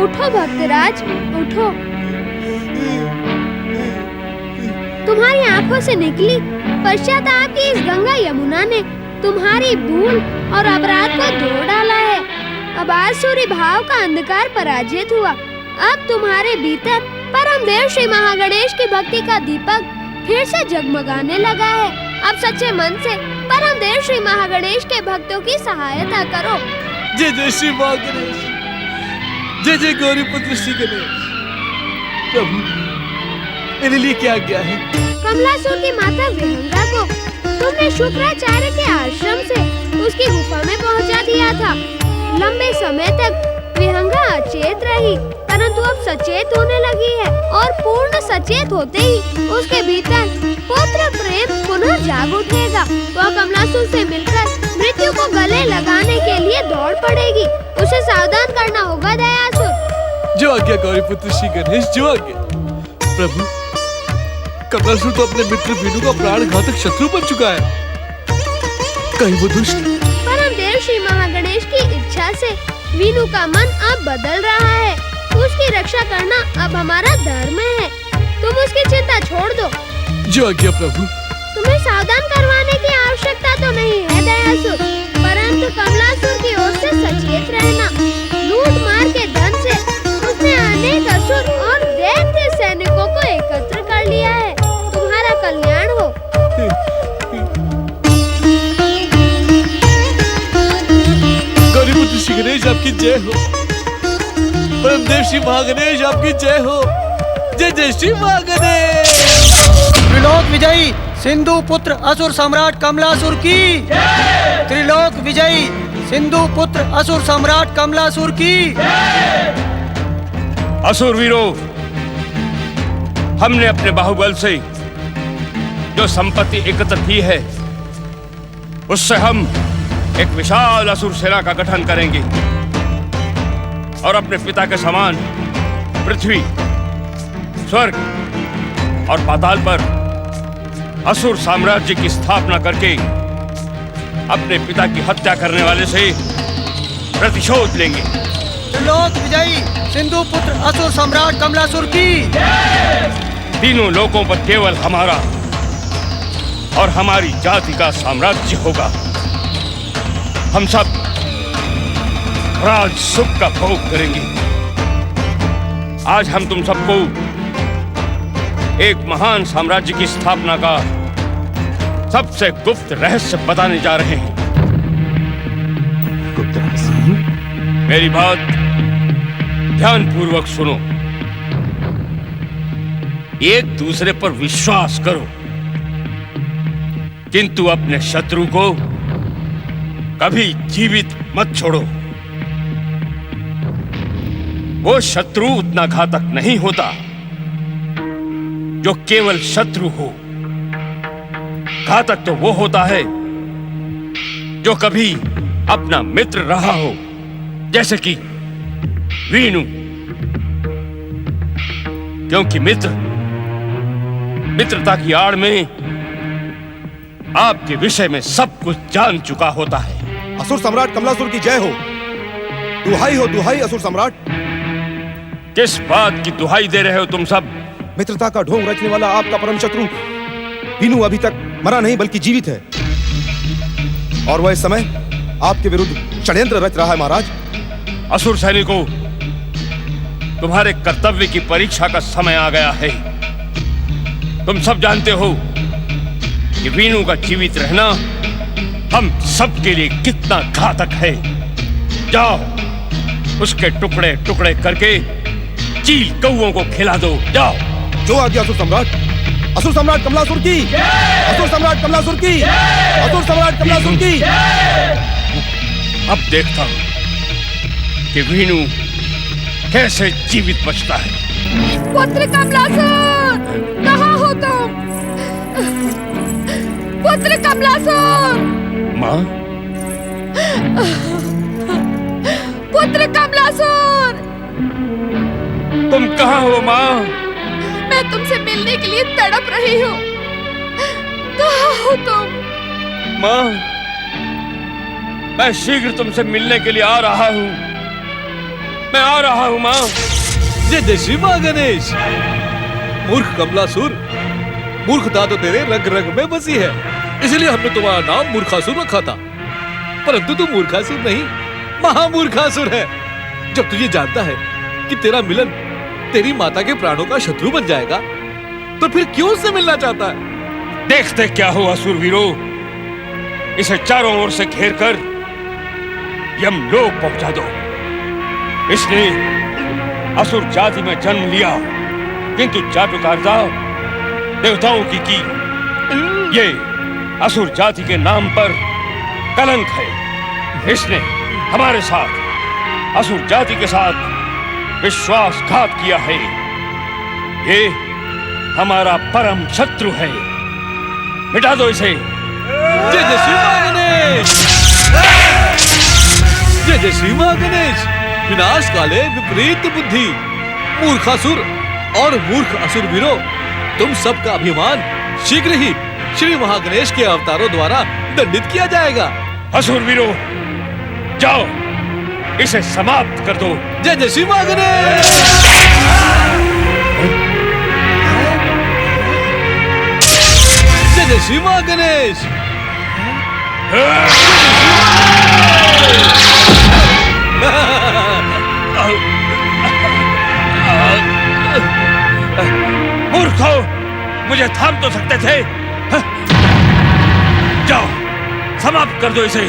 उठो भक्तराज, उठो। तुम्हारी आंखों से निकली पश्चाताप की इस गंगा यमुना ने तुम्हारी भूल और अपराध को धो डाला है। अब आसुरी भाव का अंधकार पराजित हुआ। अब तुम्हारे भीतर परम देव श्री महागणेश की भक्ति का दीपक फिर से जगमगाने लगा है। अब सच्चे मन से परम देव श्री महागणेश के भक्तों की सहायता करो। जय जय श्री महागणेश, जय जय गौरीपुत्र श्री गणेश। प्रभु, मेरे लिए क्या आज्ञा है? कमलासुर की माता विहंगा को तुमने शुक्राचार्य के आश्रम से उसकी गुफा में पहुंचा दिया था। लंबे समय तक विहंगा अचेत रही, परंतु अब सचेत होने लगी है और पूर्ण सचेत होते ही उसके भीतर पुत्र प्रेम पुनः जाग उठेगा। वह कमलासुर से मिलकर मृत्यु को गले लगाने के लिए दौड़ पड़ेगी। उसे सावधान करना होगा दयासुर। जो आज्ञा गौरीपुत्र श्री गणेश, जो आज्ञा। प्रभु, कमलासुर तो अपने मित्र वीनू का प्राण घातक शत्रु बन चुका है। कहीं वो दुष्ट परम देव श्री महागणेश की इच्छा से वीनू का मन अब बदल रहा है। उसकी रक्षा करना अब हमारा धर्म है। तुम उसकी चिंता छोड़ दो। जो आज्ञा प्रभु। तुम्हें सावधान करवाने की आवश्यकता तो नहीं है दयासुर, परंतु कमलासुर की ओर से सचेत रहना। लूट मार के धन से उसने अनेक असुर और दैत्य सैनिकों को एकत्र कर लिया है। तुम्हारा कल्याण हो। गौरीपुत्र श्री गणेश आपकी जय हो। परमदेव श्री महागणेश आपकी जय हो। जय जय श्री महागणेश। त्रिलोक विजयी सिंधु पुत्र असुर सम्राट कमलासुर की। त्रिलोक विजयी सिंधु पुत्र असुर सम्राट कमलासुर की। असुर वीरों, हमने अपने बाहुबल से जो संपत्ति एकत्र की है, उससे हम एक विशाल असुर सेना का गठन करेंगे और अपने पिता के समान पृथ्वी, स्वर्ग और पाताल पर असुर साम्राज्य की स्थापना करके अपने पिता की हत्या करने वाले से प्रतिशोध लेंगे। त्रिलोक विजयी सिंधु पुत्र असुर सम्राट कमलासुर की। तीनों लोकों पर केवल हमारा और हमारी जाति का साम्राज्य होगा। हम सब राज सुख का भोग करेंगे। आज हम तुम सबको एक महान साम्राज्य की स्थापना का सबसे गुप्त रहस्य बताने जा रहे हैं। गुप्त रहस्य? मेरी बात ध्यानपूर्वक सुनो। एक दूसरे पर विश्वास करो, किंतु अपने शत्रु को कभी जीवित मत छोड़ो। वो शत्रु उतना घातक नहीं होता जो केवल शत्रु हो। घातक तो वो होता है जो कभी अपना मित्र रहा हो, जैसे कि वीनू। क्योंकि मित्रता की आड़ में आपके विषय में सब कुछ जान चुका होता है। असुर सम्राट कमलासुर की जय हो। दुहाई हो दुहाई असुर सम्राट। किस बात की दुहाई दे रहे हो तुम सब? मित्रता का ढोंग रचने वाला आपका परम शत्रु वीनू अभी तक मरा नहीं बल्कि जीवित है, और वह इस समय आपके विरुद्ध षड्यंत्र रच रहा है महाराज। असुर सैनिकों, तुम्हारे कर्तव्य की परीक्षा का समय आ गया है। तुम सब जानते हो कि वीनू का जीवित रहना हम सबके लिए कितना घातक है। जाओ, उसके टुकड़े टुकड़े करके चील कौओं को खिला दो। जाओ। जो आज्ञा असुर सम्राट कमलासुर की। असुर सम्राट कमलासुर की। असुर सम्राट कमलासुर की। अब देखता हूं कि वीनू कैसे जीवित बचता है। पुत्र कमलासुर, कहाँ हो तुम? पुत्र कमलासुर। माँ? पुत्र कमलासुर, तुम कहाँ हो माँ? मैं तुमसे मिलने के लिए तड़प रही हूँ। कहाँ हो तुम? माँ, मैं शीघ्र तुमसे मिलने के लिए आ रहा हूँ। मैं आ रहा हूं मां। जय जय श्री मां गणेश। मूर्ख कमलासुर, मूर्खता तो तेरे रग रग में बसी है, इसलिए हमने तुम्हारा नाम मूर्खासुर रखा था। परंतु तू मूर्खासुर नहीं, महामूर्खासुर है। जब तू ये जानता है कि तेरा मिलन तेरी माता के प्राणों का शत्रु बन जाएगा, तो फिर क्यों उससे मिलना चाहता है? देखते क्या हो असुर वीरो, इसे चारों ओर से घेर कर यमलोक पहुंचा दो। इसने असुर जाति में जन्म लिया, किंतु चाटुकारिता देवताओं की। ये असुर जाति के नाम पर कलंक है। इसने हमारे साथ, असुर जाति के साथ विश्वासघात किया है। ये हमारा परम शत्रु है। मिटा दो इसे। जय जय श्री मां गणेश। जय जय श्री मां गणेश। विनाश काले विपरीत बुद्धि। मूर्खासुर और मूर्ख असुर वीरो, तुम सबका अभिमान शीघ्र ही श्री महागणेश के अवतारों द्वारा दंडित किया जाएगा। असुर वीरो, जाओ इसे समाप्त कर दो। जय जय श्री महागणेश। जय जय श्री महागणेश। मूर्खों, मुझे थाम तो सकते थे। जाओ समाप्त कर दो इसे।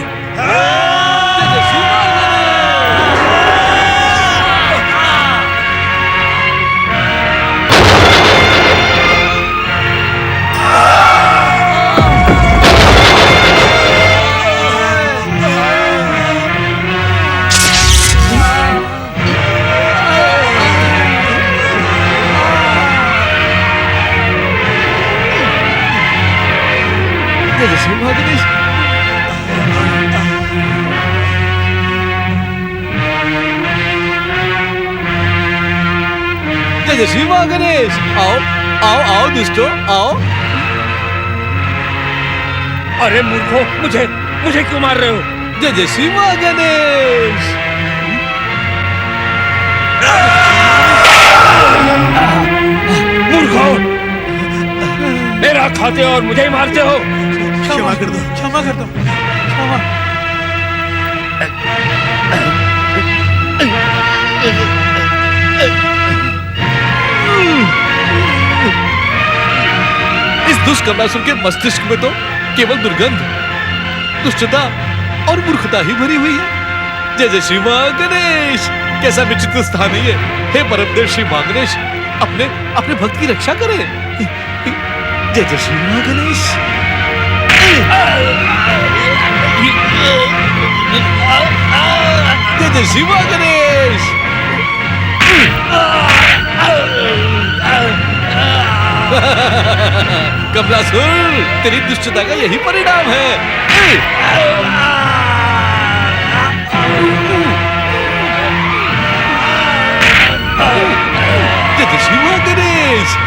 जय जय श्री महागणेश। जय जय श्री महागणेश। आओ आओ आओ दुष्टो, आओ। अरे मूर्खों, मुझे क्यों मार रहे हो? जय जय श्री महागणेश। मूर्खों, मेरा खाते और मुझे ही मारते हो। क्षमा कर दो, क्षमा कर दो, क्षमा। इस दुष्ट कमलासुर के मस्तिष्क में तो केवल दुर्गंध, दुष्टता और मूर्खता ही भरी हुई है। जय जय श्री महागणेश। कैसा विचित्र स्थान है ये। हे परमदेव श्री महागणेश, अपने भक्त की रक्षा करें। जय जय श्री महागणेश। जय जय श्री महागणेश। कमलासुर, तेरी दुष्टता का यही परिणाम है। जय जय श्री महागणेश।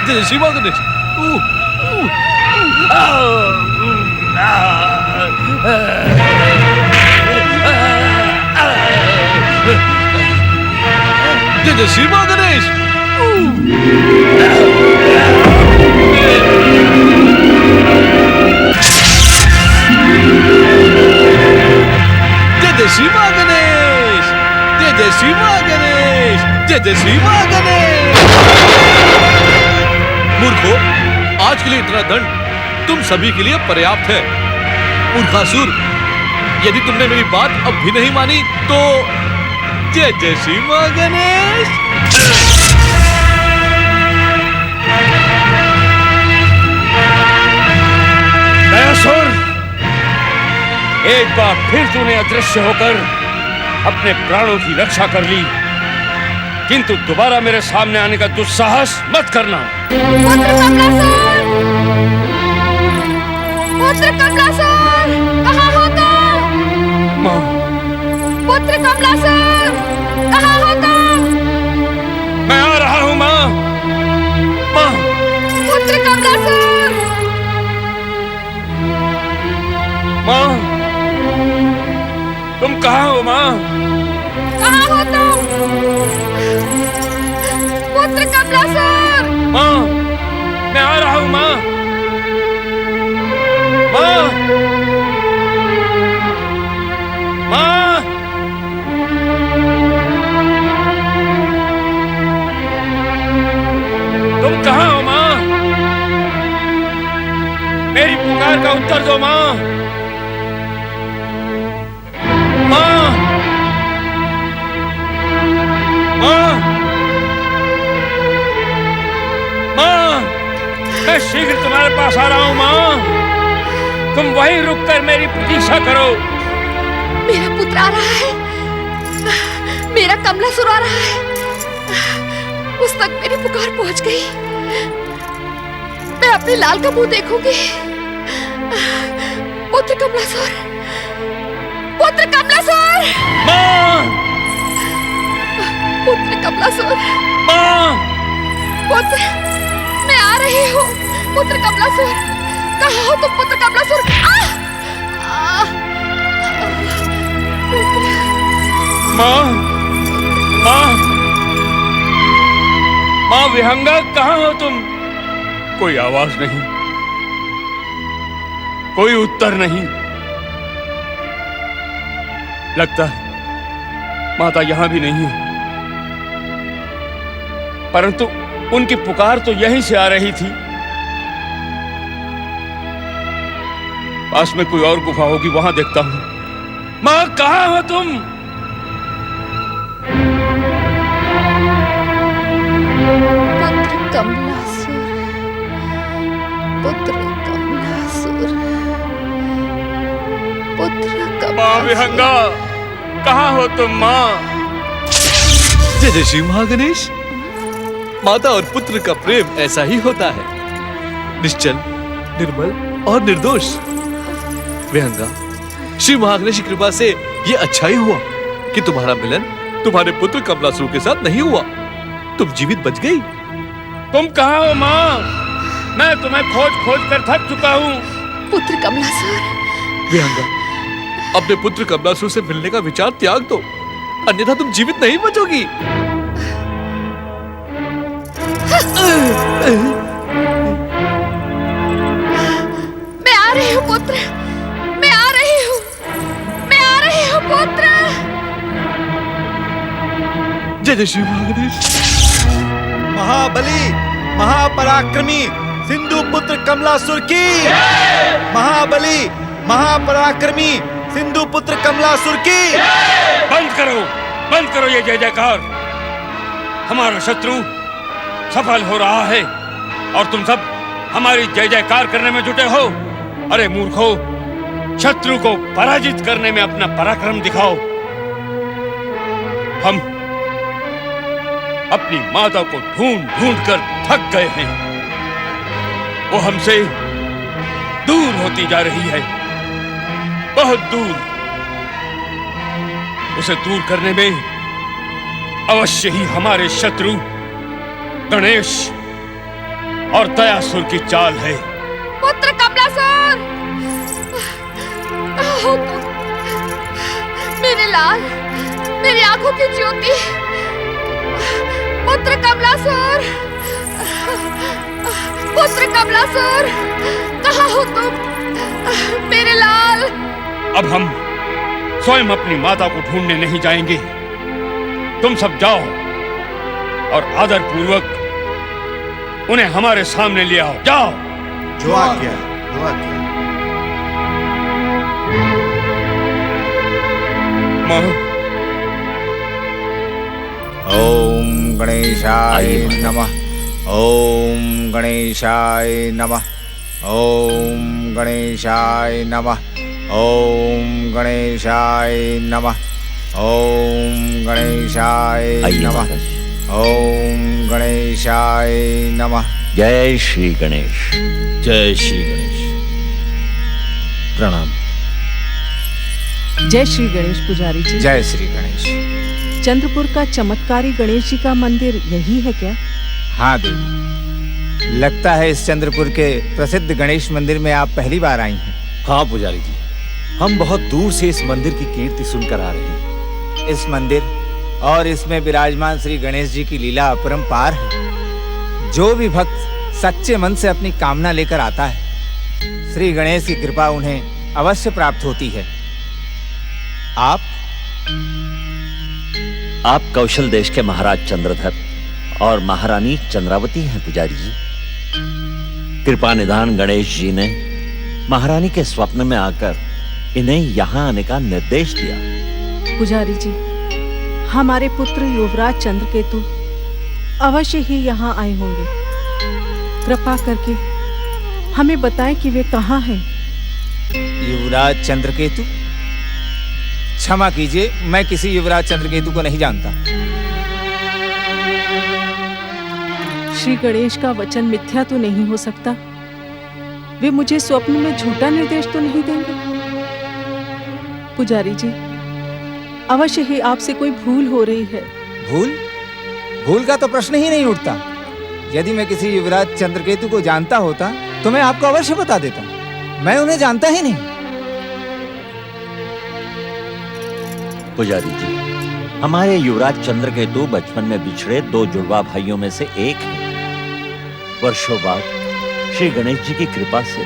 जय जय श्री महागणेश। जय जय श्री महागणेश। जय जय श्री महागणेश। जय जय श्री महागणेश। जय जय श्री महागणेश। मूर्खों, आज के लिए इतना दंड तुम सभी के लिए पर्याप्त है। मूर्खासुर, यदि तुमने मेरी बात अब भी नहीं मानी तो जय जय श्री महागणेश। असुर, एक बार फिर तूने अदृश्य होकर अपने प्राणों की रक्षा कर ली, किंतु दोबारा मेरे सामने आने का दुस्साहस मत करना। पुत्र कमलासुर! पुत्र कमलासुर! कहाँ हो तुम? माँ, पुत्र कमलासुर! कहाँ हो तुम? मैं आ रहा हूँ माँ। माँ, पुत्र कमलासुर! माँ, तुम कहाँ हो माँ? कहाँ हो तुम? पुत्र कमलासुर! माँ, मैं आ रहा हूँ माँ। माँ, माँ, तुम कहाँ हो माँ? मेरी पुकार का उत्तर दो माँ। माँ, माँ, माँ, मैं शीघ्र तुम्हारे पास आ रहा हूँ माँ। तुम वहीं रुककर मेरी प्रतीक्षा करो। मेरा पुत्र आ रहा है, मेरा कमलासुर आ रहा है। उस तक मेरी पुकार पहुंच गई। मैं अपने लाल का मुंह देखूंगी। पुत्र कमलासुर, पुत्र कमलासुर, माँ, पुत्र कमलासुर, माँ, पुत्र, मैं आ रही हूँ। पुत्र कमलासुर, कहाँ हो तुम पुत्र कमलासुर? माँ, माँ, माँ विहंगा, कहाँ हो तुम? कोई आवाज नहीं, कोई उत्तर नहीं। लगता है माता यहां भी नहीं है, परंतु उनकी पुकार तो यहीं से आ रही थी। पास में कोई और गुफा होगी, वहां देखता हूं। मां, कहां हो तुम? पुत्र कमलासुर, पुत्र कमलासुर, पुत्र मां विहंगा, कहां हो तुम मां? जय जय श्री महागणेश। माता और पुत्र का प्रेम ऐसा ही होता है, निश्चल, निर्मल और निर्दोष। विहंगा, श्री महागणेश की कृपा से ये अच्छा ही हुआ कि तुम्हारा मिलन तुम्हारे पुत्र कमलासुर के साथ नहीं हुआ। तुम जीवित बच गई। तुम कहां हो मां? मैं तुम्हें खोज खोज कर थक चुका हूं। पुत्र कमलासुर, विहंगा, अपने पुत्र कमलासुर से मिलने का विचार त्याग दो, अन्यथा तुम जीवित नहीं बचोगी। मैं आ रही हूँ पुत्र, मैं आ रही हूँ, मैं आ रही हूँ पुत्र। जय जय श्री महागणेश। महाबली, महापराक्रमी सिंधु पुत्र कमलासुर की। महाबली, महापराक्रमी सिंधु पुत्र कमलासुर की। बंद करो ये जय जयकार। हमारा शत्रु सफल हो रहा है और तुम सब हमारी जय जयकार करने में जुटे हो। अरे मूर्खो, शत्रु को पराजित करने में अपना पराक्रम दिखाओ। हम अपनी माता को ढूंढ ढूंढ कर थक गए हैं। वो हमसे दूर होती जा रही है, बहुत दूर। उसे दूर करने में अवश्य ही हमारे शत्रु गणेश और दयासुर की चाल है। पुत्र कमलासुर, कहाँ हो तुम? मेरे लाल, मेरी आंखों की ज्योति, पुत्र कमलासुर, पुत्र कमलासुर, कहाँ हो तुम? मेरे लाल। अब हम स्वयं अपनी माता को ढूंढने नहीं जाएंगे। तुम सब जाओ और आदर पूर्वक उन्हें हमारे सामने ले आओ। जाओ। जो आज्ञा, जो आज्ञा। मां, ओम गणेशाय नमः। ओम गणेशाय नमः। ओम गणेशाय नमः। ओम गणेशाय नमः। ओम गणेशाय नमः। ओम गणेशाय नमः। जय श्री गणेश। जय श्री गणेश। प्रणाम। जय श्री गणेश पुजारी जी। जय श्री गणेश। चंद्रपुर का चमत्कारी गणेश जी का मंदिर यही है क्या? हाँ देवी, लगता है इस चंद्रपुर के प्रसिद्ध गणेश मंदिर में आप पहली बार आई हैं। हाँ पुजारी जी, हम बहुत दूर से इस मंदिर की कीर्ति सुनकर आ रहे हैं। इस मंदिर और इसमें विराजमान श्री गणेश जी की लीला अपरंपार है। जो भी भक्त सच्चे मन से अपनी कामना लेकर आता है, श्री गणेश की कृपा उन्हें अवश्य प्राप्त होती है। आप कौशल देश के महाराज चंद्रधर और महारानी चंद्रावती हैं पुजारी जी। कृपा निधान गणेश जी ने महारानी के स्वप्न में आकर इन्हें यहाँ आने का निर्देश दिया। पुजारी जी, हमारे पुत्र युवराज चंद्रकेतु अवश्य ही यहाँ आए होंगे। कृपा करके हमें बताएं कि वे कहाँ हैं। युवराज चंद्रकेतु? क्षमा कीजिए, मैं किसी युवराज चंद्रकेतु को नहीं जानता। श्री गणेश का वचन मिथ्या तो नहीं हो सकता। वे मुझे स्वप्न में झूठा निर्देश तो नहीं देंगे। पुजारी जी, अवश्य ही आपसे कोई भूल हो रही है। भूल? भूल का तो प्रश्न ही नहीं उठता। यदि मैं किसी युवराज चंद्रकेतु को जानता होता तो मैं आपको अवश्य बता देता। मैं उन्हें जानता ही नहीं। पुजारी जी, हमारे युवराज चंद्रकेतु बचपन में बिछड़े 2 जुड़वा भाइयों में से एक हैं। वर्षों बाद श्री गणेश जी की कृपा से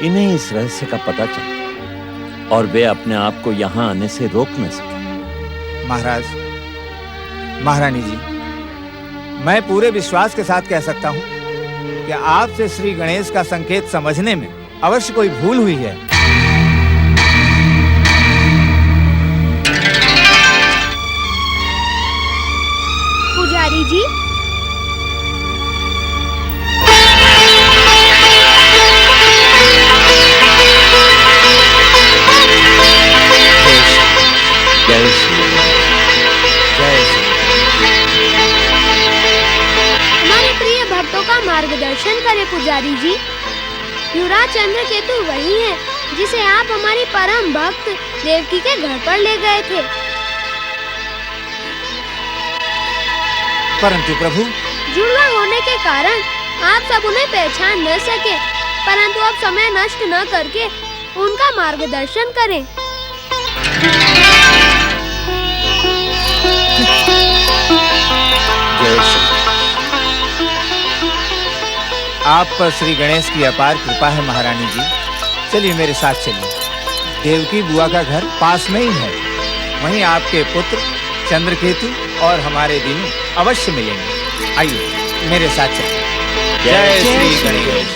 इन्हें इस रहस्य का पता चला और वे अपने आप को यहाँ आने से रोक न सके। महाराज, महारानी जी, मैं पूरे विश्वास के साथ कह सकता हूँ कि आपसे श्री गणेश का संकेत समझने में अवश्य कोई भूल हुई है। पुजारी जी, जय श्री जय श्री। हमारे प्रिय भक्तों का मार्गदर्शन करें पुजारी जी। युवराज चंद्रकेतु वही है जिसे आप हमारी परम भक्त देवकी के घर पर ले गए थे। परंतु प्रभु, जुड़वा होने के कारण आप सब उन्हें पहचान न सके, परंतु अब समय नष्ट न करके उनका मार्गदर्शन करें। जय श्री। आप पर श्री गणेश की अपार कृपा है महारानी जी। चलिए मेरे साथ चलिए। देवकी बुआ का घर पास में ही है। वहीं आपके पुत्र चंद्रकेतु और हमारे दीनू अवश्य मिलेंगे। आइए मेरे साथ चलिए। जय श्री गणेश।